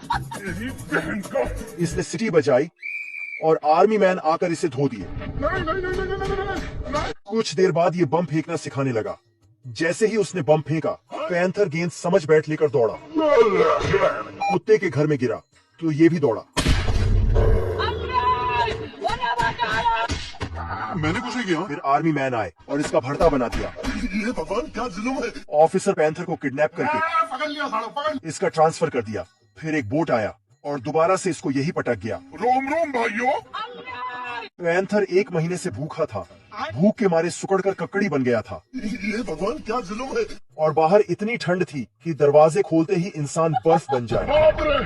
तेरी बहन का। इसने सीटी बजाई और आर्मी मैन आकर इसे धो दिए। नहीं नहीं नहीं नहीं नहीं नहीं नहीं। कुछ देर बाद ये बम फेंकना सिखाने लगा। जैसे ही उसने बम फेंका, पैंथर गेंद समझ बैठ लेकर दौड़ा। कुत्ते के घर में गिरा तो ये भी दौड़ा। मैंने कुछ नहीं किया। फिर आर्मी मैन आए और इसका भरता बना दिया। ये भगवान क्या जुल्म है। ऑफिसर पैंथर को किडनैप करके पकड़ लिया सालो, पकड़। इसका ट्रांसफर कर दिया। फिर एक बोट आया और दोबारा से इसको यही पटक गया। रोम रोम भाइयों। पैंथर 1 महीने से भूखा था। भूख के मारे सुकड़कर ककड़ी बन गया था ये भगवान क्या जुल्म है। और बाहर इतनी ठंड थी कि दरवाजे खोलते ही इंसान बर्फ बन जाए। बाप रे।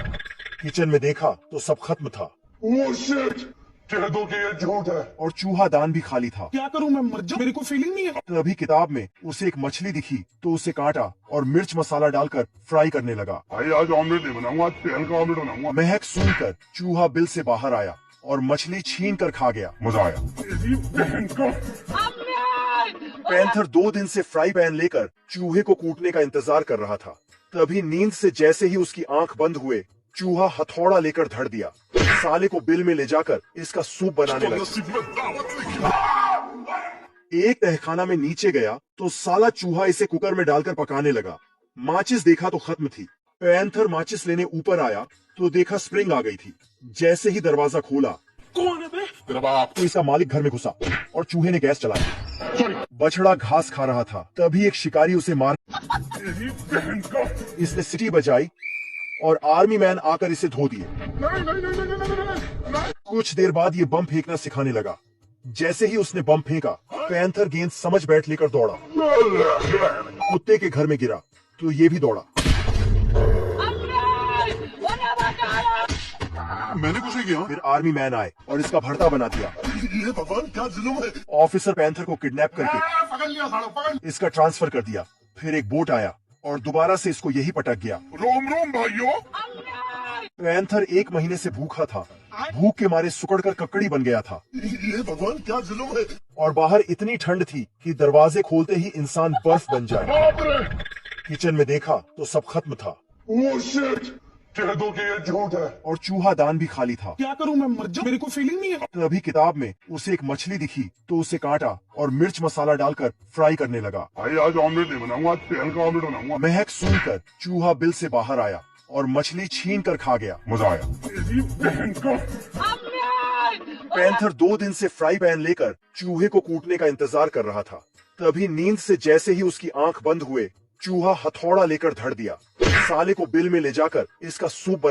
किचन में देखा तो सब खत्म था ओह शिट। कह दो कि ये झूठ है। और चूहा दान भी खाली था। क्या करूं मैं मर जाऊं, मेरे को फीलिंग नहीं है। तभी किताब में उसे एक मछली दिखी तो उसे काटा और मिर्च मसाला डालकर फ्राई करने लगा। भाई आज ऑमलेट नहीं बनाऊंगा, आज तेल का ऑमलेट बनाऊंगा। महक सूंघकर चूहा बिल से बाहर आया और मछली छीन कर खा गया। मजा आया। तेरी बहन का। पैंथर 2 दिन से फ्राई पैन लेकर चूहे को कूटने का इंतजार कर रहा था। तभी नींद से जैसे ही उसकी आंख बंद हुए, चूहा हथौड़ा लेकर धड़ दिया। साले को बिल में ले जाकर इसका सूप बनाने लगा। नसीब में दावत लिखी। एक तहखाना में नीचे गया तो साला चूहा इसे कुकर में डालकर पकाने लगा। माचिस देखा तो खत्म थी। पैंथर माचिस लेने ऊपर आया तो देखा स्प्रिंग आ गई थी। जैसे ही दरवाजा खोला कौन है बे? तेरा बाप। तो इसका मालिक घर में घुसा और चूहे ने गैस चलाया। बछड़ा घास खा रहा था। तभी एक शिकारी उसे मार। तेरी बहन का। इसने सीटी बजाई और आर्मी मैन आकर इसे धो दिए। नहीं नहीं नहीं नहीं नहीं नहीं नहीं। कुछ देर बाद ये बम फेंकना सिखाने लगा। जैसे ही उसने बम फेंका, पैंथर गेंद समझ बैठ लेकर दौड़ा। कुत्ते के घर में गिरा तो ये भी दौड़ा। मैंने कुछ नहीं किया। फिर आर्मी मैन आए और इसका भरता बना दिया। ये भगवान क्या जुल्म है। ऑफिसर पैंथर को किडनैप करके पकड़ लिया सालो, पकड़। इसका ट्रांसफर कर दिया। फिर एक बोट आया और दोबारा से इसको यही पटक गया। रोम रोम भाइयों। पैंथर 1 महीने से भूखा था। भूख के मारे सुकड़कर ककड़ी बन गया था ये भगवान क्या जुल्म है। और बाहर इतनी ठंड थी कि दरवाजे खोलते ही इंसान बर्फ बन जाए। बाप रे। किचन में देखा तो सब खत्म था ओह शिट। कह दो कि ये झूठ है। और चूहा दान भी खाली था। क्या करूं मैं मर जाऊं, मेरे को फीलिंग नहीं है। तभी किताब में उसे एक मछली दिखी तो उसे काटा और मिर्च मसाला डालकर फ्राई करने लगा। भाई आज ऑमलेट नहीं बनाऊंगा, आज तेल का ऑमलेट बनाऊंगा। महक सूंघकर चूहा बिल से बाहर आया और मछली छीन कर खा गया। मजा आया। तेरी बहन का। पैंथर 2 दिन से फ्राई पैन लेकर चूहे को कूटने का इंतजार कर रहा था। तभी नींद से जैसे ही उसकी आंख बंद हुए, चूहा हथौड़ा लेकर धड़ दिया। साले को बिल में ले जाकर इसका सूप